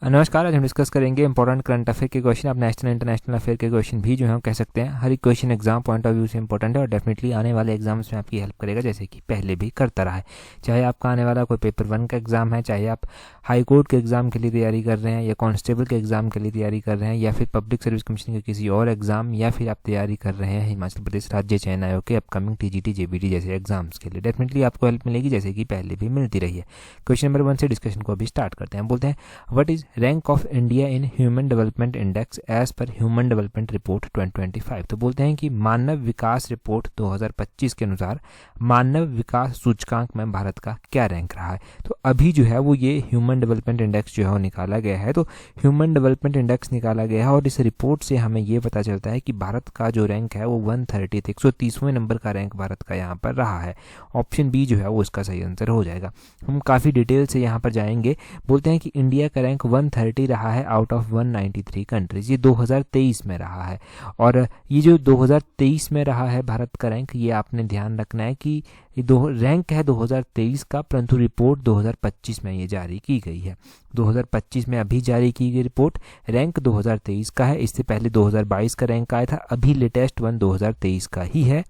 नमस्कार। आज हम डिस्कस करेंगे इंपॉर्टेंट करंट अफेयर के क्वेश्चन। आप नेशनल इंटरनेशनल अफेयर के क्वेश्चन भी जो है कह सकते हैं। हर एक question exam point of view से इंपॉर्टेंट है और डेफिनेटली आने वाले एग्जाम्स में आपकी हेल्प करेगा, जैसे कि पहले भी करता रहा है। चाहे आपका आने वाला कोई पेपर 1 का एग्जाम है, चाहे आप हाई कोर्ट के एग्जाम के लिए तैयारी कर रहे हैं या कांस्टेबल के एग्जाम के लिए तैयारी कर रहे हैं या फिर पब्लिक सर्विस कमीशन के किसी और एग्जाम, या फिर आप तैयारी कर रहे हैं हिमाचल प्रदेश राज्य चयन आयोग के अपकमिंग टीजीटी जेबीटी जैसे एग्जाम्स के लिए, डेफिनेटली आपको हेल्प मिलेगी, जैसे कि पहले भी मिलती रही है। क्वेश्चन नंबर 1 से डिस्कशन को अभी स्टार्ट करते हैं। बोलते हैं, what is rank of India in human development index as पर ह्यूमन डेवलपमेंट रिपोर्ट 2025। तो बोलते हैं कि मानव विकास रिपोर्ट 2025 के अनुसार मानव विकास सूचकांक में भारत का क्या रैंक रहा है। तो अभी जो है वो ये ह्यूमन डेवलपमेंट इंडेक्स जो है वो निकाला गया है। तो ह्यूमन डेवलपमेंट इंडेक्स निकाला गया है और इस रिपोर्ट से हमें ये पता चलता है कि भारत का जो रैंक है वो 130वें नंबर का रैंक भारत का यहाँ पर रहा है। ऑप्शन बी जो है वो इसका सही आंसर हो जाएगा। हम काफ़ी डिटेल से यहाँ पर जाएंगे। बोलते हैं कि इंडिया का रैंक 130 रहा है आउट ऑफ 193 कंट्रीज। ये 2023 में रहा है और ये जो 2023 में रहा है भारत का रैंक, ये आपने ध्यान रखना है कि ये रैंक है 2023 का, परंतु रिपोर्ट 2025 में ये जारी की गई है। 2025 में अभी जारी की गई रिपोर्ट रैंक 2023 का है। इससे पहले 2022 का रैंक आया था, अभी लेटेस्ट वन 2023 का ही है।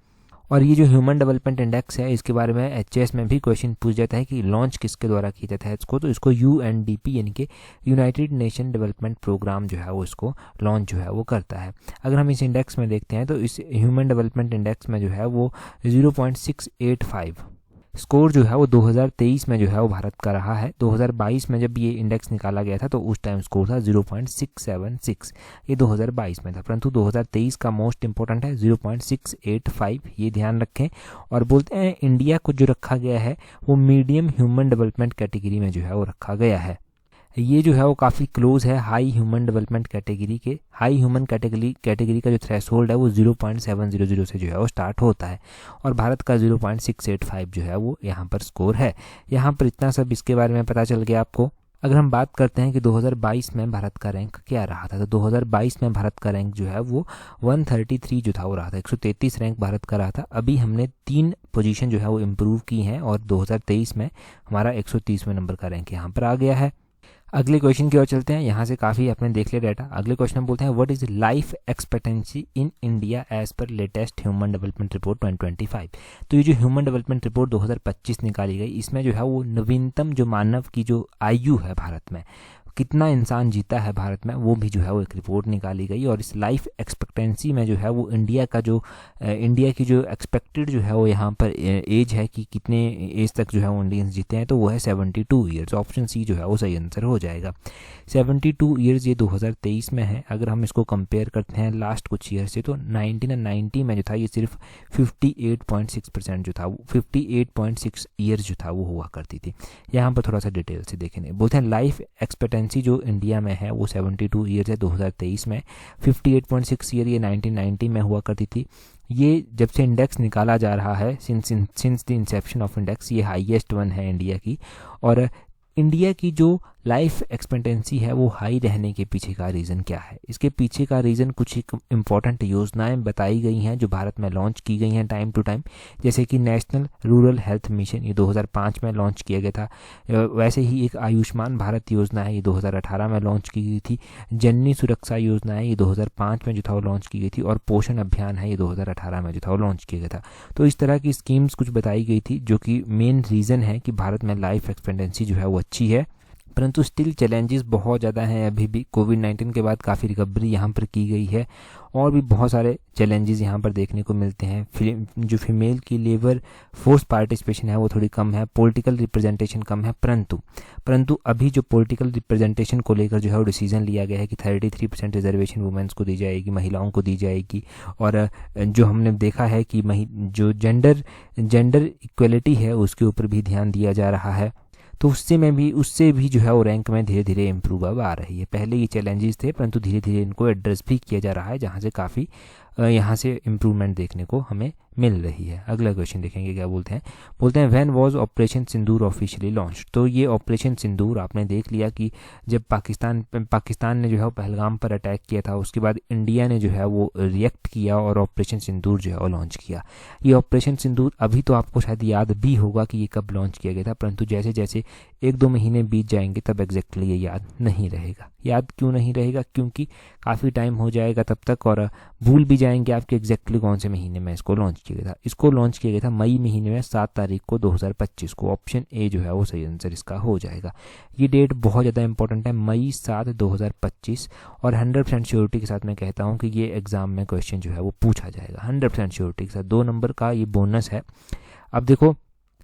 और ये जो ह्यूमन डेवलपमेंट इंडेक्स है, इसके बारे में एचएस में भी क्वेश्चन पूछ जाता है कि लॉन्च किसके द्वारा किया जाता है इसको। तो इसको यूएनडीपी यानी कि यूनाइटेड नेशन डेवलपमेंट प्रोग्राम जो है वो इसको लॉन्च जो है वो करता है। अगर हम इस इंडेक्स में देखते हैं तो इस ह्यूमन डेवलपमेंट इंडेक्स में जो है वो 0.685 स्कोर जो है वो 2023 में जो है वो भारत का रहा है। 2022 में जब ये इंडेक्स निकाला गया था तो उस टाइम स्कोर था 0.676, ये 2022 में था, परंतु 2023 का मोस्ट इंपॉर्टेंट है 0.685, ये ध्यान रखें। और बोलते हैं इंडिया को जो रखा गया है वो मीडियम ह्यूमन डेवलपमेंट कैटेगरी में जो है वो रखा गया है। ये जो है वो काफ़ी क्लोज है हाई ह्यूमन डेवलपमेंट कैटेगरी के। हाई ह्यूमन कैटेगरी का जो थ्रेशोल्ड है वो 0.700 से जो है वो स्टार्ट होता है और भारत का 0.685 जो है वो यहाँ पर स्कोर है। यहाँ पर इतना सब इसके बारे में पता चल गया आपको। अगर हम बात करते हैं कि 2022 में भारत का रैंक क्या रहा था, तो 2022 में भारत का रैंक जो है वो 133 जो था वो रहा था। 133 रैंक भारत का रहा था। अभी हमने 3 पोजीशन जो है वो इम्प्रूव की हैं और 2023 में हमारा 130वें नंबर का रैंक यहाँ पर आ गया है। अगले क्वेश्चन की ओर चलते हैं। यहाँ से काफ़ी आपने देख लिया डाटा। अगले क्वेश्चन में बोलते हैं, what is life expectancy in India as पर लेटेस्ट ह्यूमन डेवलपमेंट रिपोर्ट 2025। तो ये जो ह्यूमन डेवलपमेंट रिपोर्ट 2025 निकाली गई, इसमें जो है वो नवीनतम जो मानव की जो आयु है भारत में, कितना इंसान जीता है भारत में, वो भी जो है वो एक रिपोर्ट निकाली गई। और इस लाइफ एक्सपेक्टेंसी में जो है वो इंडिया की जो एक्सपेक्टेड जो है वो यहाँ पर एज है कि कितने एज तक जो है वो इंडियंस जीते हैं, तो वो है 72 ईयर्स। ऑप्शन सी जो है वो सही आंसर हो जाएगा। 72 ईयर्स ये 2023 में है। अगर हम इसको कंपेयर करते हैं लास्ट कुछ ईयर से, तो 1990 में जो था ये सिर्फ 58.6% जो था वो 58.6 ईयर्स जो था वो हुआ करती थी। यहाँ पर थोड़ा सा डिटेल से देखेंगे। बोलते हैं लाइफ एक्सपेक्टेंसी जो इंडिया में है वो 72 ईयर्स है 2023 में। 58.6 ईयर ये 1990 में हुआ करती थी। ये जब से इंडेक्स निकाला जा रहा है, since the Inception of index, ये हाईएस्ट वन है इंडिया की। और इंडिया की जो लाइफ एक्सपेक्टेंसी है वो हाई रहने के पीछे का रीज़न क्या है? इसके पीछे का रीज़न कुछ एक इम्पॉर्टेंट योजनाएं बताई गई हैं जो भारत में लॉन्च की गई हैं टाइम टू टाइम, जैसे कि नेशनल रूरल हेल्थ मिशन, ये 2005 में लॉन्च किया गया था। वैसे ही एक आयुष्मान भारत योजना है, ये 2018 में लॉन्च की गई थी। जननी सुरक्षा योजना है, ये 2005 में जो था वो लॉन्च की गई थी। और पोषण अभियान है, ये 2018 में जो था वो लॉन्च किया गया था। तो इस तरह की स्कीम्स कुछ बताई गई थी जो कि मेन रीज़न है कि भारत में लाइफ एक्सपेक्टेंसी जो है वो अच्छी है, परंतु स्टिल चैलेंजेस बहुत ज़्यादा हैं। अभी भी कोविड-19 के बाद काफ़ी रिकवरी यहाँ पर की गई है और भी बहुत सारे चैलेंजेस यहाँ पर देखने को मिलते हैं। जो फीमेल की लेबर फोर्स पार्टिसिपेशन है वो थोड़ी कम है, पॉलिटिकल रिप्रेजेंटेशन कम है, परंतु अभी जो पॉलिटिकल रिप्रेजेंटेशन को लेकर जो है वो डिसीजन लिया गया है कि 33% रिजर्वेशन वुमेंस को दी जाएगी, महिलाओं को दी जाएगी। और जो हमने देखा है कि जो जेंडर इक्वलिटी है उसके ऊपर भी ध्यान दिया जा रहा है, तो उससे भी जो है वो रैंक में धीरे धीरे इम्प्रूव अब आ रही है। पहले ये चैलेंजेस थे परंतु धीरे धीरे इनको एड्रेस भी किया जा रहा है, जहाँ से काफ़ी यहाँ से इम्प्रूवमेंट देखने को हमें मिल रही है। अगला क्वेश्चन देखेंगे क्या बोलते हैं when was operation Sindoor officially launch. तो ये ऑपरेशन सिंदूर आपने देख लिया कि जब पाकिस्तान ने जो है वो पहलगाम पर अटैक किया था, उसके बाद इंडिया ने जो है वो रिएक्ट किया और ऑपरेशन सिंदूर जो है वो लॉन्च किया। ये ऑपरेशन सिंदूर अभी तो आपको शायद याद भी होगा कि ये कब लॉन्च किया गया था, परंतु जैसे जैसे 1-2 महीने बीत जाएंगे तब एग्जैक्टली ये याद नहीं रहेगा। याद क्यों नहीं रहेगा? क्योंकि काफ़ी टाइम हो जाएगा तब तक और भूल भी जाएंगे आपके एग्जैक्टली कौन से महीने में इसको लॉन्च किया गया था। इसको लॉन्च किया गया था मई महीने में 7 तारीख को 2025 को। ऑप्शन ए जो है वो सही आंसर इसका हो जाएगा। ये डेट बहुत ज़्यादा इंपॉर्टेंट है, मई 7 2025, और 100% श्योरिटी के साथ मैं कहता हूँ कि ये एग्ज़ाम में क्वेश्चन जो है वो पूछा जाएगा 100% श्योरिटी के साथ। 2 नंबर का ये बोनस है। अब देखो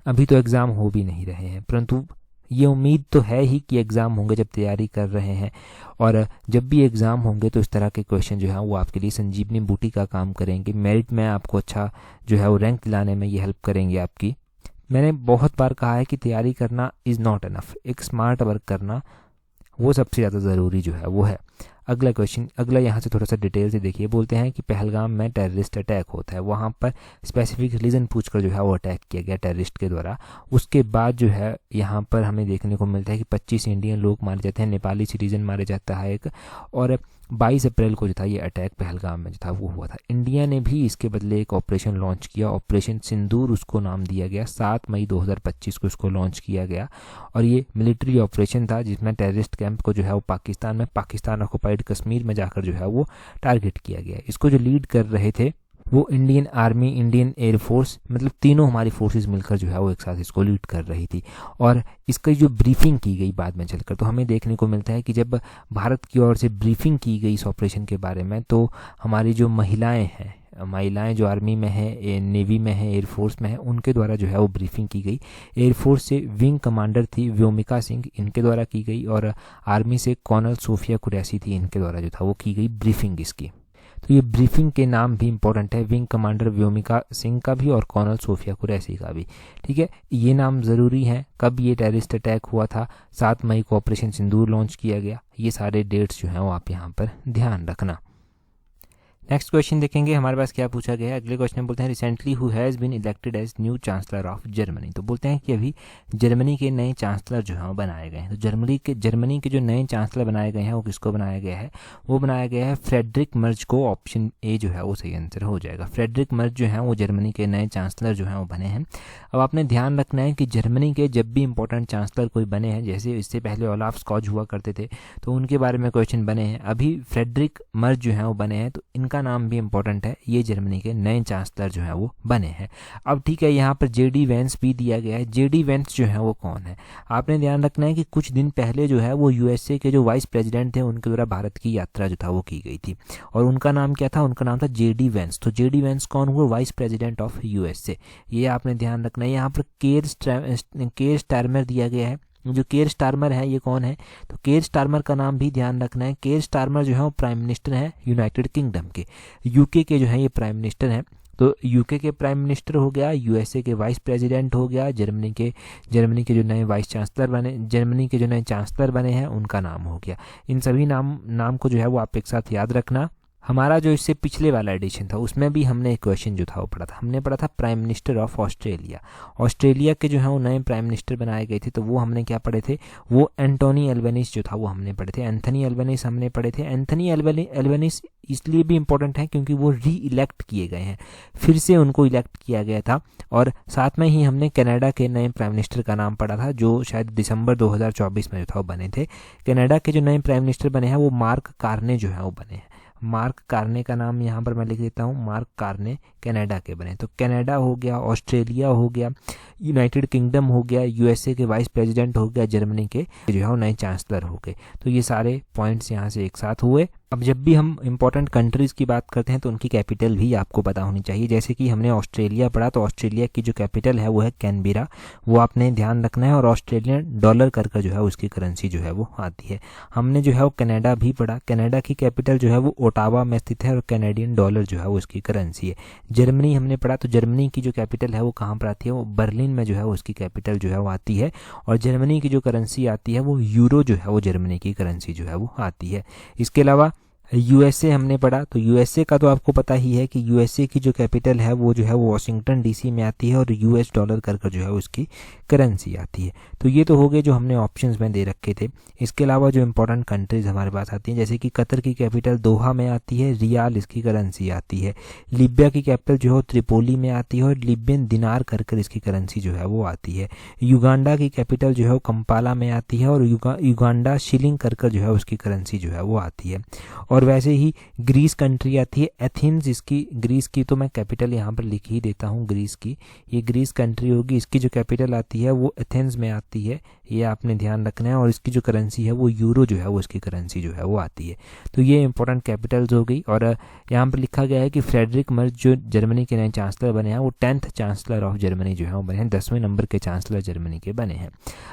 अभी तो एग्ज़ाम हो भी नहीं रहे हैं, परंतु ये उम्मीद तो है ही कि एग्ज़ाम होंगे जब तैयारी कर रहे हैं, और जब भी एग्ज़ाम होंगे तो इस तरह के क्वेश्चन जो है वो आपके लिए संजीवनी बूटी का काम करेंगे। मेरिट में आपको अच्छा जो है वो रैंक दिलाने में ये हेल्प करेंगे आपकी। मैंने बहुत बार कहा है कि तैयारी करना इज़ नॉट इनफ, एक स्मार्ट वर्क करना वो सबसे ज़्यादा ज़रूरी जो है वो है। अगला क्वेश्चन, अगला यहाँ से थोड़ा सा डिटेल से देखिए। बोलते हैं कि पहलगाम में टेररिस्ट अटैक होता है, वहाँ पर स्पेसिफिक रीज़न पूछकर जो है वो अटैक किया गया टेररिस्ट के द्वारा। उसके बाद जो है यहाँ पर हमें देखने को मिलता है कि 25 इंडियन लोग मारे जाते हैं, नेपाली सिटीजन मारे जाता है एक, और 22 अप्रैल को जो था ये अटैक पहलगाम में जो था वो हुआ था। इंडिया ने भी इसके बदले एक ऑपरेशन लॉन्च किया, ऑपरेशन सिंदूर उसको नाम दिया गया। 7 मई 2025 को इसको लॉन्च किया गया, और ये मिलिट्री ऑपरेशन था जिसमें टेररिस्ट कैंप को जो है वो पाकिस्तान ऑक्युपाइड कश्मीर में जाकर जो है वो टारगेट किया गया। इसको जो लीड कर रहे थे वो इंडियन आर्मी, इंडियन एयरफोर्स, मतलब तीनों हमारी फोर्सेस मिलकर जो है वो एक साथ इसको लीड कर रही थी। और इसकी जो ब्रीफिंग की गई बाद में चलकर, तो हमें देखने को मिलता है कि जब भारत की ओर से ब्रीफिंग की गई इस ऑपरेशन के बारे में, तो हमारी जो महिलाएं जो आर्मी में है, नेवी में है, एयरफोर्स में है, उनके द्वारा जो है वो ब्रीफिंग की गई। एयरफोर्स से विंग कमांडर थी व्योमिका सिंह, इनके द्वारा की गई, और आर्मी से कर्नल सोफिया कुरैशी थी, इनके द्वारा जो था वो की गई ब्रीफिंग इसकी। तो ये ब्रीफिंग के नाम भी इंपॉर्टेंट है, विंग कमांडर व्योमिका सिंह का भी और कर्नल सोफिया कुरैशी का भी। ठीक है, ये नाम ज़रूरी है। कब ये टेररिस्ट अटैक हुआ था? 7 मई को ऑपरेशन सिंदूर लॉन्च किया गया। ये सारे डेट्स जो हैं वो आप यहाँ पर ध्यान रखना। नेक्स्ट क्वेश्चन देखेंगे हमारे पास क्या पूछा गया है। अगले क्वेश्चन में बोलते हैं recently who has been elected as new chancellor of Germany. तो बोलते हैं कि अभी जर्मनी के नए चांसलर जो हैं वो बनाए गए हैं। तो जर्मनी के जो नए चांसलर बनाए गए हैं वो किसको बनाया गया है? वो बनाया गया है फ्रेडरिक मर्ज को। ऑप्शन ए जो है वो सही आंसर हो जाएगा। फ्रेडरिक मर्ज जो है वो जर्मनी के नए चांसलर जो हैं वो बने हैं। अब आपने ध्यान रखना है कि जर्मनी के जब भी इंपॉर्टेंट चांसलर कोई बने हैं, जैसे इससे पहले ओलाफ स्कॉच हुआ करते थे, तो उनके बारे में क्वेश्चन बने हैं। अभी फ्रेडरिक मर्ज जो है वो बने हैं, तो इनका नाम भी इंपॉर्टेंट है। ये जर्मनी के नए चांसलर जो है वो बने हैं। अब ठीक है, यहाँ पर जेडी वेंस भी दिया गया है। जेडी वेंस जो है वो कौन है? आपने ध्यान रखना है कि कुछ दिन पहले जो है वो यूएसए के जो वाइस प्रेसिडेंट थे उनके द्वारा भारत की यात्रा जो था वो की गई थी, और उनका नाम क्या था? उनका नाम था जेडी वेंस। तो जेडी वेंस कौन हुआ? Vice president of USA. ये आपने ध्यान रखना है। यहाँ पर केर स्टारमर दिया गया है। जो केर स्टारमर है ये कौन है? तो केर स्टारमर का नाम भी ध्यान रखना है। केर स्टारमर जो है वो प्राइम मिनिस्टर है यूनाइटेड किंगडम के, यूके के जो है ये प्राइम मिनिस्टर हैं। तो यूके के प्राइम मिनिस्टर हो गया, यूएसए के वाइस प्रेसिडेंट हो गया, जर्मनी के जो नए वाइस चांसलर बने, जर्मनी के जो नए चांसलर बने हैं उनका नाम हो गया। इन सभी नाम को जो है वो आप एक साथ याद रखना। हमारा जो इससे पिछले वाला एडिशन था उसमें भी हमने एक क्वेश्चन जो था वो पढ़ा था। हमने पढ़ा था prime minister of Australia. Australia के जो है वो नए प्राइम मिनिस्टर बनाए गए थे, तो वो हमने क्या पढ़े थे? वो एंटोनी एल्बनीज़ जो था वो हमने पढ़े थे। एंथनी एल्बनीज़ हमने पढ़े थे। एंथनी एल्बनीज़ इसलिए भी इंपॉर्टेंट है क्योंकि वो री इलेक्ट किए गए हैं, फिर से उनको इलेक्ट किया गया था। और साथ में ही हमने कनाडा के नए प्राइम मिनिस्टर का नाम पढ़ा था, जो शायद दिसंबर 2024 में जो था वो बने थे। कनाडा के जो नए प्राइम मिनिस्टर बने हैं वो मार्क कार्ने जो है वो बने हैं। मार्क कार्ने का नाम यहाँ पर मैं लिख देता हूँ। मार्क कार्ने कनाडा के बने। तो कनाडा हो गया, ऑस्ट्रेलिया हो गया, यूनाइटेड किंगडम हो गया, यूएसए के वाइस प्रेसिडेंट हो गया, जर्मनी के जो है वो नए चांसलर हो गए। तो ये सारे पॉइंट्स यहाँ से एक साथ हुए। अब जब भी हम इंपॉर्टेंट कंट्रीज़ की बात करते हैं तो उनकी कैपिटल भी आपको पता होनी चाहिए। जैसे कि हमने ऑस्ट्रेलिया पढ़ा, तो ऑस्ट्रेलिया की जो कैपिटल है वो है कैनबेरा, वो आपने ध्यान रखना है। और ऑस्ट्रेलियन डॉलर कर जो है उसकी करेंसी जो है वो आती है। हमने जो है वो कनाडा भी पढ़ा, कनाडा की कैपिटल जो है वो ओटावा में स्थित है और कैनेडियन डॉलर जो है वो उसकी करेंसी है। जर्मनी हमने पढ़ा, तो जर्मनी की जो कैपिटल है वो कहाँ पर आती है? वो बर्लिन में जो है उसकी कैपिटल जो है वो आती है। और जर्मनी की जो करेंसी आती है वो यूरो जो है वो जर्मनी की करेंसी जो है वो आती है। इसके अलावा यूएसए हमने पढ़ा, तो यूएसए का तो आपको पता ही है कि यूएसए की जो कैपिटल है वो जो है वो वाशिंगटन डीसी में आती है और यूएस डॉलर कर जो है उसकी करेंसी आती है। तो ये तो हो गए जो हमने ऑप्शंस में दे रखे थे। इसके अलावा जो इंपॉर्टेंट कंट्रीज हमारे पास आती हैं, जैसे कि कतर की कैपिटल दोहा में आती है, रियाल इसकी करेंसी आती है। लीबिया की कैपिटल जो है त्रिपोली में आती है और लीबियन दिनार कर इसकी करेंसी जो है वो आती है। युगांडा की कैपिटल जो है वो कंपाला में आती है और युगांडा शिलिंग कर जो है उसकी करेंसी जो है वो आती है। और वैसे ही ग्रीस कंट्री आती है, एथेंस इसकी, ग्रीस की तो मैं कैपिटल यहाँ पर लिख ही देता हूँ ग्रीस की, ये ग्रीस कंट्री होगी, इसकी जो कैपिटल आती है वो एथेंस में आती है, ये आपने ध्यान रखना है। और इसकी जो करेंसी है वो यूरो जो है वो इसकी करेंसी जो है वो आती है। तो ये इंपॉर्टेंट कैपिटल्स हो गई। और यहाँ पर लिखा गया है कि फ्रेडरिक मर्ज जो जर्मनी के नए चांसलर बने हैं वो 10th चांसलर ऑफ जर्मनी जो है वो बने हैं, 10वें नंबर के चांसलर जर्मनी के बने हैं।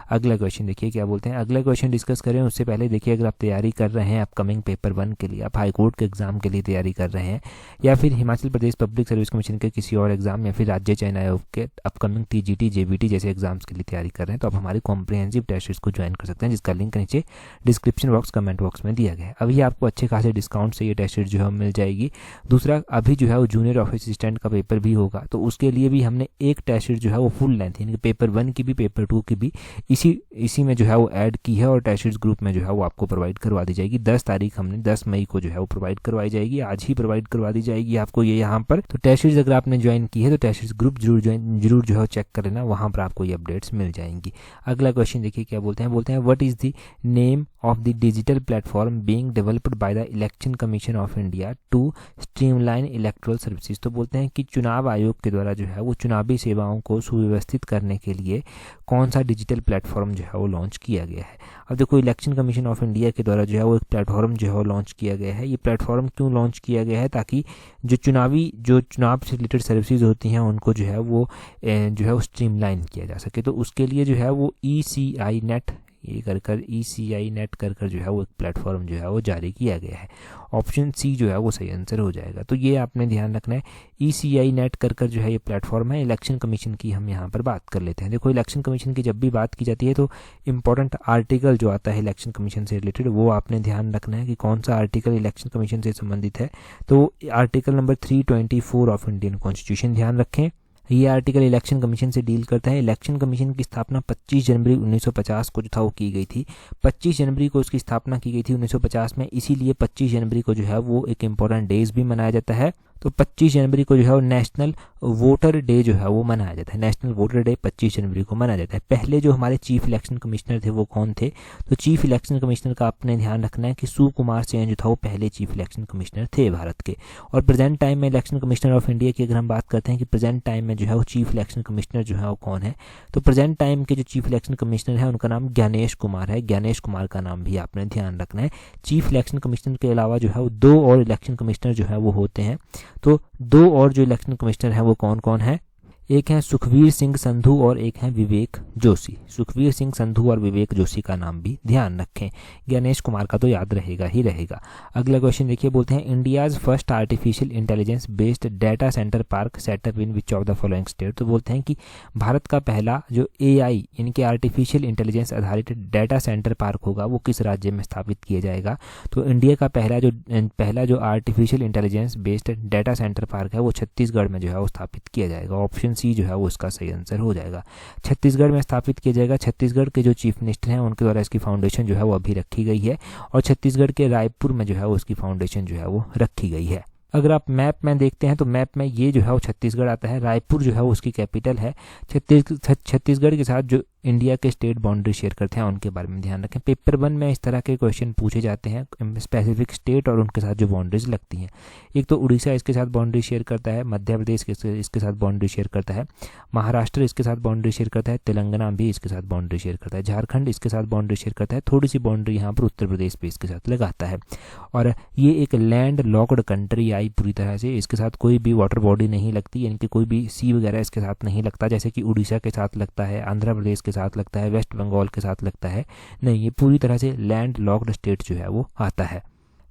अगला क्वेश्चन देखिए क्या बोलते हैं। अगला क्वेश्चन डिस्कस करें उससे पहले देखिए, अगर आप तैयारी कर रहे हैं अपकमिंग पेपर 1 के लिए, आप हाईकोर्ट के एग्जाम के लिए तैयारी कर रहे हैं या फिर Himachal Pradesh public service commission के किसी और एग्जाम या फिर राज्य चयन आयोग के अपकमिंग टीजीटी जेबीटी जैसे एग्जाम्स के लिए तैयारी कर रहे हैं, तो आप हमारी कॉम्प्रिहेंसिव टेस्ट को ज्वाइन कर सकते हैं, जिसका लिंक नीचे डिस्क्रिप्शन बॉक्स कमेंट बॉक्स में दिया गया है। अभी आपको अच्छे खासे डिस्काउंट से ये टेस्ट जो है मिल जाएगी। दूसरा, अभी जो है वो जूनियर ऑफिस असिस्टेंट का पेपर भी होगा, तो उसके लिए भी हमने एक टेस्ट जो है वो फुल लेंथ यानी कि पेपर 1 की भी पेपर 2 की भी इसी में जो है वो ऐड की है और टेस्ट ग्रुप में जो है वो आपको प्रोवाइड करवा दी जाएगी। 10 तारीख हमने 10 मई को जो है वो प्रोवाइड करवाई जाएगी, आज ही प्रोवाइड करवा दी जाएगी आपको ये यहाँ पर। तो टेस्ट अगर आपने ज्वाइन की है तो टेस्ट ग्रुप जरूर जो है चेक कर लेना, वहाँ पर आपको ये अपडेट्स मिल जाएंगी। अगला क्वेश्चन देखिए क्या बोलते हैं what is the name of the digital platform being developed by the Election Commission of India to streamline electoral services. तो बोलते हैं कि चुनाव आयोग के द्वारा जो है वो चुनावी सेवाओं को सुव्यवस्थित करने के लिए कौन सा डिजिटल प्लेटफॉर्म जो है वो लॉन्च किया गया है। अब देखो, इलेक्शन कमीशन ऑफ इंडिया के द्वारा जो है वो एक प्लेटफॉर्म जो है वो लॉन्च किया गया है। ये प्लेटफॉर्म क्यों लॉन्च किया गया है, ताकि जो चुनाव से रिलेटेड सर्विसेज होती हैं उनको जो है वो स्ट्रीमलाइन किया जा सके। तो उसके लिए जो है वो ECI नेट ECI नेट कर जो है वो एक प्लेटफॉर्म जो है वो जारी किया गया है। ऑप्शन सी जो है वो सही आंसर हो जाएगा। तो ये आपने ध्यान रखना है, ECI नेट कर जो है ये प्लेटफॉर्म है। इलेक्शन कमीशन की हम यहाँ पर बात कर लेते हैं। देखो, इलेक्शन कमीशन की जब भी बात की जाती है तो इंपॉर्टेंट आर्टिकल जो आता है इलेक्शन कमीशन से रिलेटेड वो आपने ध्यान रखना है कि कौन सा आर्टिकल इलेक्शन कमीशन से संबंधित है। तो article number 324 of Indian constitution ध्यान रखें। ये आर्टिकल इलेक्शन कमीशन से डील करता है। इलेक्शन कमीशन की स्थापना 25 जनवरी 1950 को जो था वो की गई थी। 25 जनवरी को उसकी स्थापना की गई थी 1950 में, इसीलिए 25 जनवरी को जो है वो एक इम्पॉर्टेंट डेज भी मनाया जाता है। तो 25 जनवरी को जो है वो नेशनल वोटर डे जो है वो मनाया जाता है। नेशनल वोटर डे 25 जनवरी को मनाया जाता है। पहले जो हमारे चीफ इलेक्शन कमिश्नर थे वो कौन थे, तो चीफ इलेक्शन कमिश्नर का आपने ध्यान रखना है कि सुकुमार सेन जो था वो पहले चीफ इलेक्शन कमिश्नर थे भारत के। और प्रेजेंट टाइम में इलेक्शन कमिश्नर ऑफ इंडिया की अगर हम बात करते हैं कि प्रेजेंट टाइम में जो है वो चीफ इलेक्शन कमिश्नर जो है वो कौन है, तो प्रेजेंट टाइम के जो चीफ इलेक्शन कमिश्नर है उनका नाम ज्ञानेश कुमार है। ज्ञानेश कुमार का नाम भी आपने ध्यान रखना है। चीफ इलेक्शन कमिश्नर के अलावा जो है वो 2 और इलेक्शन कमिश्नर जो है वो होते हैं। तो 2 और जो इलेक्शन कमिश्नर हैं वो कौन कौन है, एक है सुखवीर सिंह संधू और एक है विवेक जोशी। सुखवीर सिंह संधू और विवेक जोशी का नाम भी ध्यान रखें। ज्ञानेश कुमार का तो याद रहेगा ही रहेगा। अगला क्वेश्चन देखिए, बोलते हैं India's first artificial intelligence based data centre park setup in which of the following state. तो बोलते हैं कि भारत का पहला जो AI इनके आर्टिफिशियल इंटेलिजेंस आधारित डाटा सेंटर पार्क होगा वो किस राज्य में स्थापित किया जाएगा। तो इंडिया का पहला जो artificial intelligence based data centre park है वो छत्तीसगढ़ में जो है वो स्थापित किया जाएगा। ऑप्शन सी जो है वो इसका सही आंसर हो जाएगा। छत्तीसगढ़ में स्थापित किया जाएगा। छत्तीसगढ़ के जो चीफ मिनिस्टर हैं उनके द्वारा इसकी फाउंडेशन जो है वो अभी रखी गई है और छत्तीसगढ़ के रायपुर में जो है वो उसकी फाउंडेशन जो है वो रखी गई है। अगर आप मैप में देखते हैं तो मैप में ये जो है वो छत्तीसगढ़ आता है। रायपुर जो है वो उसकी कैपिटल है। छत्तीसगढ़ के साथ जो इंडिया के स्टेट बाउंड्री शेयर करते हैं उनके बारे में ध्यान रखें। पेपर 1 में इस तरह के क्वेश्चन पूछे जाते हैं, स्पेसिफिक स्टेट और उनके साथ जो बाउंड्रीज लगती हैं। एक तो उड़ीसा इसके साथ बाउंड्री शेयर करता है, मध्य प्रदेश इसके साथ बाउंड्री शेयर करता है, महाराष्ट्र इसके साथ बाउंड्री शेयर करता है, तेलंगाना भी इसके साथ बाउंड्री शेयर करता है, झारखंड इसके साथ बाउंड्री शेयर करता है, थोड़ी सी बाउंड्री यहाँ पर उत्तर प्रदेश भी इसके साथ लगाता है। और ये एक लैंड लॉक्ड कंट्री आई पूरी तरह से। इसके साथ कोई भी वाटर बॉडी नहीं लगती, यानी कि कोई भी सी वगैरह इसके साथ नहीं लगता, जैसे कि उड़ीसा के साथ लगता है, आंध्र प्रदेश के साथ लगता है, वेस्ट बंगाल के साथ लगता है। नहीं, ये पूरी तरह से लैंड लॉक्ड स्टेट जो है वो आता है।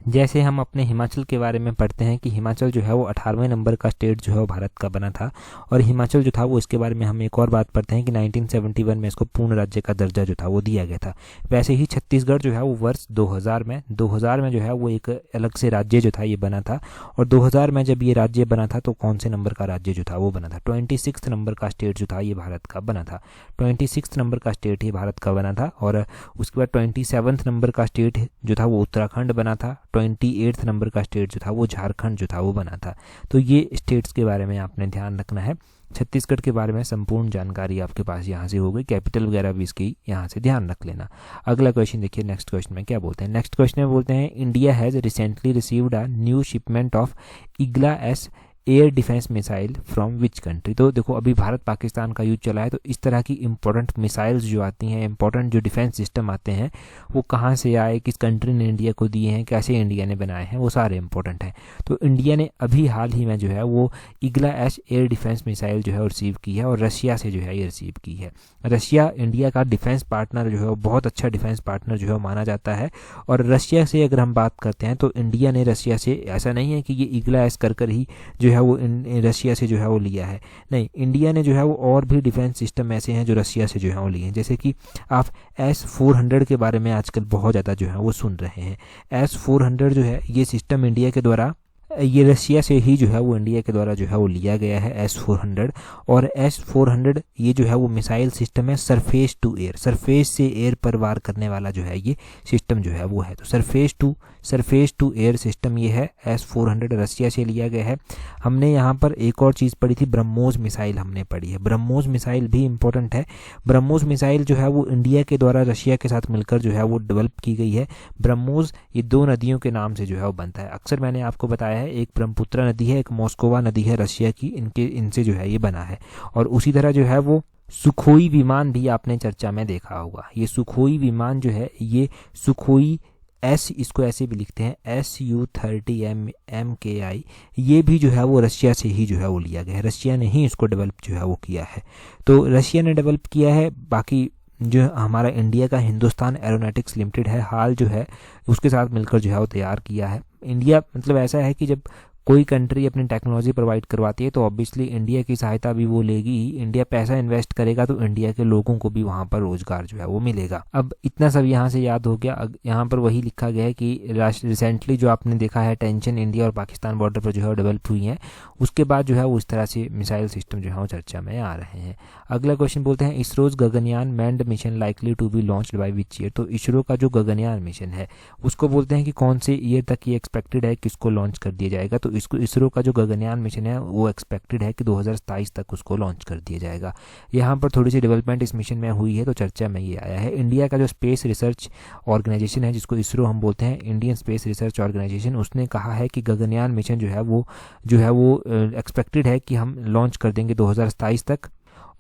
जैसे हम अपने हिमाचल के बारे में पढ़ते हैं कि हिमाचल जो है वो 18वें नंबर का स्टेट जो है वो भारत का बना था, और हिमाचल जो था वो इसके बारे में हम एक और बात पढ़ते हैं कि 1971 में इसको पूर्ण राज्य का दर्जा जो था वो दिया गया था। वैसे ही छत्तीसगढ़ जो है वो वर्ष 2000 में जो है वो एक अलग से राज्य जो था ये बना था, और 2000 में जब ये राज्य बना था तो कौन से नंबर का राज्य जो था वो बना था, 26 नंबर का स्टेट जो था ये भारत का बना था। 26 नंबर का स्टेट ये भारत का बना था, और उसके बाद 27 नंबर का स्टेट जो था वो उत्तराखंड बना था। 28 नंबर का स्टेट जो था वो झारखंड जो था वो बना था। तो ये स्टेट्स के बारे में आपने ध्यान रखना है। छत्तीसगढ़ के बारे में संपूर्ण जानकारी आपके पास यहाँ से हो गई, कैपिटल वगैरह भी इसकी यहाँ से ध्यान रख लेना। अगला क्वेश्चन देखिए, नेक्स्ट क्वेश्चन में क्या बोलते हैं। नेक्स्ट क्वेश्चन में बोलते हैं India has recently received a new shipment of Igla S air defence missile from which country. तो देखो अभी भारत पाकिस्तान का युद्ध चला है, तो इस तरह की इंपॉर्टेंट मिसाइल्स जो आती हैं, इंपॉर्टेंट जो डिफेंस सिस्टम आते हैं, वो कहाँ से आए, किस कंट्री ने इंडिया को दिए हैं, कैसे इंडिया ने बनाए हैं, वो सारे इंपॉर्टेंट हैं। तो इंडिया ने अभी हाल ही में जो है वो ईगला एस एयर डिफेंस मिसाइल जो है रिसीव की है, और रशिया से जो है ये रिसीव की है। रशिया इंडिया का डिफेंस पार्टनर जो है वो बहुत अच्छा डिफेंस पार्टनर जो है माना जाता है। और रशिया से अगर हम बात करते हैं तो इंडिया ने रशिया से, ऐसा नहीं है कि ये ईगला एस कर ही जो है वो रशिया से जो है वो लिया है, नहीं, इंडिया ने जो है वो और भी डिफेंस सिस्टम ऐसे हैं जो रशिया से जो है वो लिए हैं। जैसे कि आप S-400 के बारे में आजकल बहुत ज़्यादा जो है वो सुन रहे हैं। S-400 जो है ये सिस्टम इंडिया के द्वारा, ये रशिया से ही जो है वो इंडिया के द्वारा जो है वो लिया गया है S-400। और S-400 ये जो है वो मिसाइल सिस्टम है सरफेस टू एयर, सरफेस से एयर पर वार करने वाला जो है ये सिस्टम जो है वो है। तो सरफेस टू एयर सिस्टम ये है, S-400 रशिया से लिया गया है। हमने यहाँ पर एक और चीज़ पढ़ी थी, ब्रह्मोस मिसाइल हमने पढ़ी है। ब्रह्मोस मिसाइल भी इंपॉर्टेंट है। ब्रह्मोस मिसाइल जो है वो इंडिया के द्वारा रशिया के साथ मिलकर जो है वो डेवलप की गई है। ब्रह्मोस ये दो नदियों के नाम से जो है वो बनता है। अक्सर मैंने आपको बताया है, एक ब्रह्मपुत्रा नदी है, एक मोस्कोवा नदी है रशिया की, इनसे जो है ये बना है। और उसी तरह जो है वो सुखोई विमान भी आपने चर्चा में देखा होगा। ये सुखोई विमान जो है ये सुखोई इसको ऐसे भी लिखते हैं Su-30 MKI, ये भी जो है वो रशिया से ही जो है वो लिया गया है। रशिया ने ही इसको डेवलप जो है वो किया है। तो रशिया ने डेवलप किया है। बाकी जो हमारा इंडिया का हिंदुस्तान एरोनॉटिक्स लिमिटेड है, हाल जो है उसके साथ मिलकर जो है वो तैयार किया है। इंडिया मतलब ऐसा है कि जब कोई कंट्री अपनी टेक्नोलॉजी प्रोवाइड करवाती है तो ऑब्वियसली इंडिया की सहायता भी वो लेगी ही। इंडिया पैसा इन्वेस्ट करेगा तो इंडिया के लोगों को भी वहाँ पर रोजगार जो है वो मिलेगा। अब इतना सब यहाँ से याद हो गया। यहाँ पर वही लिखा गया है कि रिसेंटली जो आपने देखा है टेंशन इंडिया और पाकिस्तान बॉर्डर पर जो है डेवलप हुई है, उसके बाद जो है वो इस तरह से मिसाइल सिस्टम जो है वो चर्चा में आ रहे हैं। अगला क्वेश्चन बोलते हैं ISRO's Gaganyaan manned mission likely to be launched by which year. तो इसरो का जो गगनयान मिशन है उसको बोलते हैं कि कौन से ईयर तक ये एक्सपेक्टेड है कि इसको लॉन्च कर दिया जाएगा। तो इसको इसरो का जो गगनयान मिशन है वो एक्सपेक्टेड है कि 2027 तक उसको लॉन्च कर दिया जाएगा। यहाँ पर थोड़ी सी डेवलपमेंट इस मिशन में हुई है तो चर्चा में ये आया है। इंडिया का जो स्पेस रिसर्च ऑर्गेनाइजेशन है जिसको इसरो हम बोलते हैं, इंडियन स्पेस रिसर्च ऑर्गेनाइजेशन, उसने कहा है कि गगनयान मिशन जो है वो एक्सपेक्टेड है कि हम लॉन्च कर देंगे 2027 तक।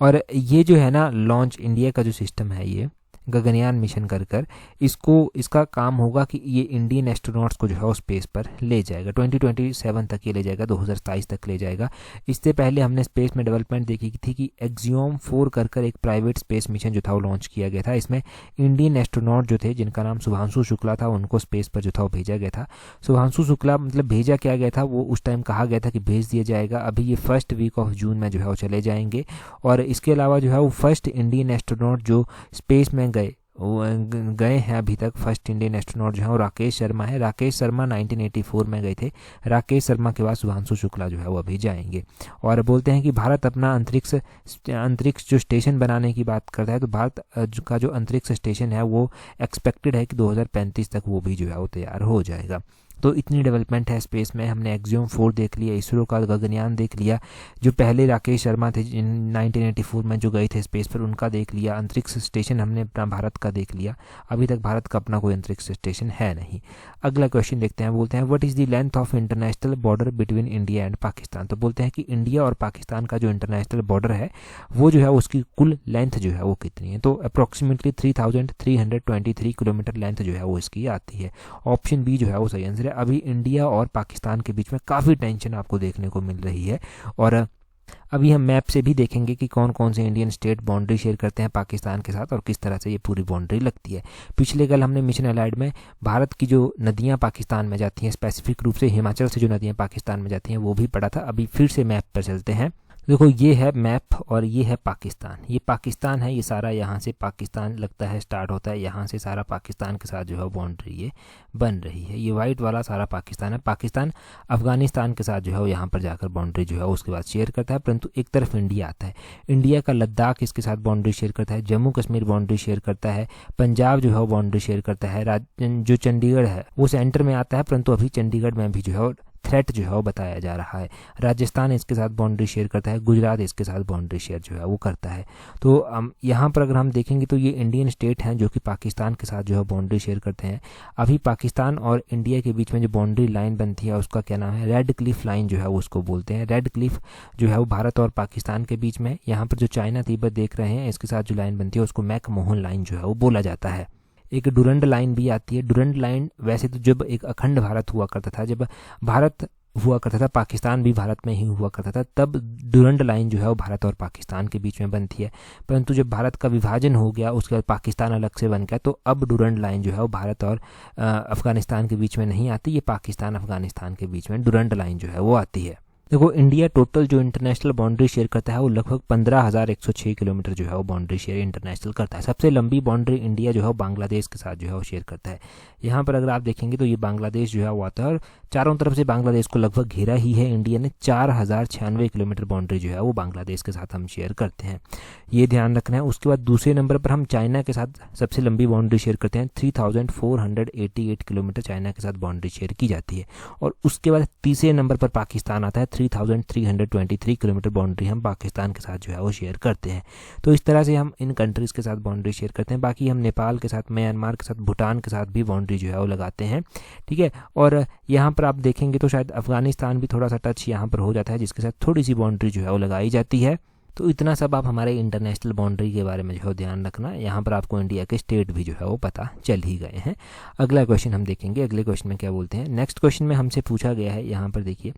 और ये जो है ना लॉन्च इंडिया का जो सिस्टम है ये गगनयान मिशन कर इसका काम होगा कि ये इंडियन एस्ट्रोनॉट्स को जो है वो स्पेस पर ले जाएगा। 2027 तक ये ले जाएगा, 2027 तक ले जाएगा। इससे पहले हमने स्पेस में डेवलपमेंट देखी थी कि एक्सियोम 4 कर एक प्राइवेट स्पेस मिशन जो था वो लॉन्च किया गया था। इसमें इंडियन एस्ट्रोनॉट जो थे जिनका नाम शुभांशु शुक्ला था उनको स्पेस पर जो था वो भेजा गया था। शुभांशु शुक्ला मतलब भेजा क्या गया था, वो उस टाइम कहा गया था कि भेज दिया जाएगा। अभी ये फर्स्ट वीक ऑफ जून में जो है वो चले जाएंगे। और इसके अलावा जो है वो फर्स्ट इंडियन एस्ट्रोनॉट जो स्पेस में गए हैं अभी तक, फर्स्ट इंडियन एस्ट्रोनॉट जो है वो राकेश शर्मा है। राकेश शर्मा 1984 में गए थे। राकेश शर्मा के बाद शुभांशु शुक्ला जो है वो अभी जाएंगे। और बोलते हैं कि भारत अपना अंतरिक्ष जो स्टेशन बनाने की बात करता है, तो भारत का जो अंतरिक्ष स्टेशन है वो एक्सपेक्टेड है कि 2035 तक वो भी जो है वो तैयार हो जाएगा। तो इतनी डेवलपमेंट है स्पेस में। हमने एक्सियोम 4 देख लिया, इसरो का गगनयान देख लिया, जो पहले राकेश शर्मा थे 1984 में जो गए थे स्पेस पर उनका देख लिया, अंतरिक्ष स्टेशन हमने अपना भारत का देख लिया। अभी तक भारत का अपना कोई अंतरिक्ष स्टेशन है नहीं। अगला क्वेश्चन देखते हैं। बोलते हैं what is the length of international border between India and Pakistan. तो बोलते हैं कि इंडिया और पाकिस्तान का जो इंटरनेशनल बॉर्डर है वो जो है उसकी कुल लेंथ जो है वो कितनी है। तो अप्रॉक्सीमेटली 3323 किलोमीटर लेंथ जो है वो इसकी आती है। ऑप्शन बी जो है वो सही आंसर है। अभी इंडिया और पाकिस्तान के बीच में काफ़ी टेंशन आपको देखने को मिल रही है, और अभी हम मैप से भी देखेंगे कि कौन कौन से इंडियन स्टेट बाउंड्री शेयर करते हैं पाकिस्तान के साथ और किस तरह से ये पूरी बाउंड्री लगती है। पिछले कल हमने मिशन अलाइड में भारत की जो नदियां पाकिस्तान में जाती हैं, स्पेसिफिक रूप से हिमाचल से जो नदियां पाकिस्तान में जाती हैं वो भी पढ़ा था। अभी फिर से मैप पर चलते हैं। देखो ये है मैप और ये है पाकिस्तान। ये पाकिस्तान है, ये सारा यहाँ से पाकिस्तान लगता है, स्टार्ट होता है यहाँ से, सारा पाकिस्तान के साथ जो है बाउंड्री ये बन रही है। ये वाइट वाला सारा पाकिस्तान है। पाकिस्तान अफगानिस्तान के साथ जो है वो यहाँ पर जाकर बाउंड्री जो है उसके बाद शेयर करता है, परंतु एक तरफ इंडिया आता है। इंडिया का लद्दाख इसके साथ बाउंड्री शेयर करता है, जम्मू कश्मीर बाउंड्री शेयर करता है, पंजाब जो है वो बाउंड्री शेयर करता है, जो चंडीगढ़ है वो सेंटर में आता है, परंतु अभी चंडीगढ़ में भी जो है थ्रेट जो है वो बताया जा रहा है। राजस्थान इसके साथ बाउंड्री शेयर करता है, गुजरात इसके साथ बाउंड्री शेयर जो है वो करता है। तो यहाँ पर अगर हम देखेंगे तो ये इंडियन स्टेट हैं जो कि पाकिस्तान के साथ जो है बाउंड्री शेयर करते हैं। अभी पाकिस्तान और इंडिया के बीच में जो बाउंड्री लाइन बनती है उसका क्या नाम है, रेड क्लिफ लाइन जो है वो उसको बोलते हैं। रेड क्लिफ जो है वो भारत और पाकिस्तान के बीच में, यहाँ पर जो चाइना तिब्बत देख रहे हैं इसके साथ जो लाइन बनती है उसको मैकमोहन लाइन जो है वो बोला जाता है। एक डुरंड लाइन भी आती है। डुरंड लाइन वैसे तो जब एक अखंड भारत हुआ करता था, जब भारत हुआ करता था, पाकिस्तान भी भारत में ही हुआ करता था, तब डुरंड लाइन जो है वो भारत और पाकिस्तान के बीच में बनती है। परंतु जब भारत का विभाजन हो गया उसके बाद पाकिस्तान अलग से बन गया, तो अब डुरंड लाइन जो है वो भारत और अफगानिस्तान के बीच में नहीं आती, ये पाकिस्तान अफगानिस्तान के बीच में डुरंड लाइन जो है वो आती है। देखो इंडिया टोटल जो इंटरनेशनल बाउंड्री शेयर करता है वो लगभग 15,106 किलोमीटर जो है वो बाउंड्री शेयर इंटरनेशनल करता है। सबसे लंबी बाउंड्री इंडिया जो है वो बांग्लादेश के साथ जो है वो शेयर करता है। यहाँ पर अगर आप देखेंगे तो ये बांग्लादेश जो है वो आता है और चारों तरफ से बांग्लादेश को लगभग घेरा ही है इंडिया ने। 4,096 किलोमीटर बाउंड्री जो है वो बांग्लादेश के साथ हम शेयर करते हैं, ये ध्यान रखना है। उसके बाद दूसरे नंबर पर हम चाइना के साथ सबसे लंबी बाउंड्री शेयर करते हैं। 3,488 किलोमीटर चाइना के साथ बाउंड्री शेयर की जाती है। और उसके बाद तीसरे नंबर पर पाकिस्तान आता है। 3,323 किलोमीटर बाउंड्री हम पाकिस्तान के साथ जो है वो शेयर करते हैं। तो इस तरह से हम इन कंट्रीज़ के साथ बाउंड्री शेयर करते हैं। बाकी हम नेपाल के साथ, म्यांमार के साथ, भूटान के साथ भी बाउंड्री जो है वो लगाते हैं, ठीक है। और यहाँ पर आप देखेंगे तो शायद अफगानिस्तान भी थोड़ा सा टच यहाँ पर हो जाता है, जिसके साथ थोड़ी सी बाउंड्री जो है वो लगाई जाती है। तो इतना सब आप हमारे इंटरनेशनल बाउंड्री के बारे में जो है ध्यान रखना। यहाँ पर आपको इंडिया के स्टेट भी जो है वो पता चल ही गए हैं। अगला क्वेश्चन हम देखेंगे। अगले क्वेश्चन में क्या बोलते हैं, नेक्स्ट क्वेश्चन में हमसे पूछा गया है, यहाँ पर देखिए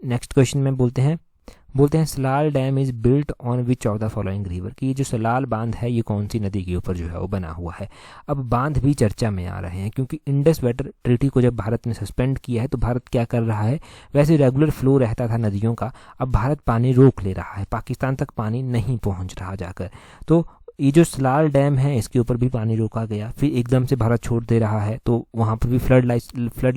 नेक्स्ट क्वेश्चन में बोलते हैं Salal dam is built on which of the following river, कि ये जो सलाल बांध है ये कौन सी नदी के ऊपर जो है वो बना हुआ है। अब बांध भी चर्चा में आ रहे हैं क्योंकि इंडस वाटर ट्रीटी को जब भारत ने सस्पेंड किया है तो भारत क्या कर रहा है, वैसे रेगुलर फ्लो रहता था नदियों का, अब भारत पानी रोक ले रहा है, पाकिस्तान तक पानी नहीं पहुंच रहा जाकर। तो ये जो सलाल डैम है इसके ऊपर भी पानी रोका गया, फिर एकदम से भारत छोड़ दे रहा है तो वहाँ पर भी फ्लड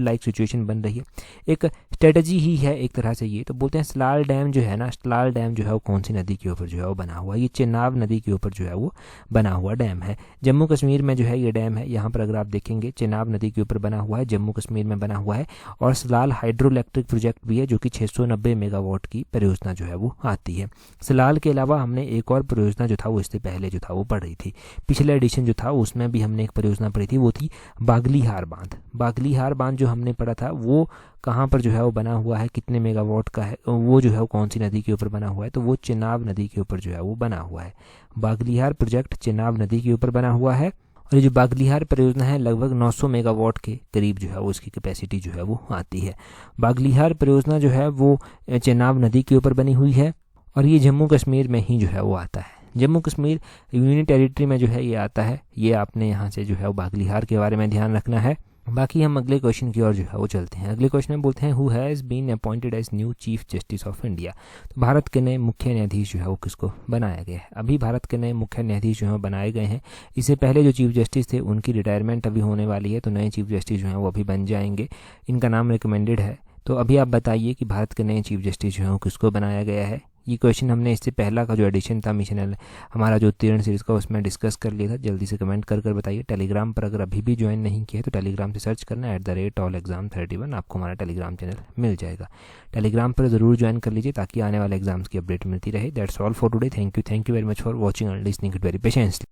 लाइक सिचुएशन बन रही है। एक स्ट्रेटजी ही है एक तरह से ये। तो बोलते हैं सलाल डैम जो है ना, सलाल डैम जो है वो कौन सी नदी के ऊपर जो है वो बना हुआ है, ये चेनाब नदी के ऊपर जो है वो बना हुआ डैम है। जम्मू कश्मीर में जो है ये डैम है, यहाँ पर अगर आप देखेंगे चेनाब नदी के ऊपर बना हुआ है, जम्मू कश्मीर में बना हुआ है। और सलाल हाइड्रो इलेक्ट्रिक प्रोजेक्ट भी है जो कि 690 मेगावाट की परियोजना जो है वो आती है। सलाल के अलावा हमने एक और परियोजना जो था वो इससे पहले जो था वो पढ़ रही थी, पिछले एडिशन जो था उसमें भी हमने एक परियोजना पढ़ी थी, वो थी बागलीहार बांध। बागलीहार बांध जो हमने पढ़ा था वो कहाँ पर जो है वो बना हुआ है, कितने मेगावाट का है, वो जो है वो कौन सी नदी के ऊपर बना हुआ है, तो वो चेनाब नदी के ऊपर जो है वो बना हुआ है। बागलीहार प्रोजेक्ट चेनाब नदी के ऊपर बना हुआ है। और ये जो बागलीहार परियोजना है लगभग 900 मेगावाट के करीब जो है वो इसकी कैपेसिटी जो है वो आती है। बागलीहार परियोजना जो है वो चेनाब नदी के ऊपर बनी हुई है और ये जम्मू कश्मीर में ही जो है वो आता है। जम्मू कश्मीर यूनियन टेरिटरी में जो है ये आता है। ये आपने यहाँ से जो है वो बागलीहार के बारे में ध्यान रखना है। बाकी हम अगले क्वेश्चन की ओर जो है वो चलते हैं। अगले क्वेश्चन में बोलते हैं who has been appointed as new chief justice of India. तो भारत के नए मुख्य न्यायाधीश जो है वो किसको बनाया गया है। अभी भारत के नए मुख्य न्यायाधीश जो है बनाए गए हैं। इससे पहले जो चीफ जस्टिस थे उनकी रिटायरमेंट अभी होने वाली है, तो नए चीफ जस्टिस जो हैं वो अभी बन जाएंगे। इनका नाम रिकमेंडेड है। तो अभी आप बताइए कि भारत के नए चीफ जस्टिस जो हैं वो किसको बनाया गया है। ये क्वेश्चन हमने इससे पहला का जो एडिशन था मिशन हमारा जो उत्तीर्ण सीरीज़ का उसमें डिस्कस कर लिया था। जल्दी से कमेंट कर बताइए। टेलीग्राम पर अगर अभी भी ज्वाइन नहीं किया है तो टेलीग्राम से सर्च करना @allexam31, आपको हमारा टेलीग्राम चैनल मिल जाएगा। टेलीग्राम पर ज़रूर ज्वाइन कर लीजिए ताकि आने वाले एग्जाम्स की अपडेट मिलती रहे। That's all for today. Thank you very much for watching and listening it very patiently.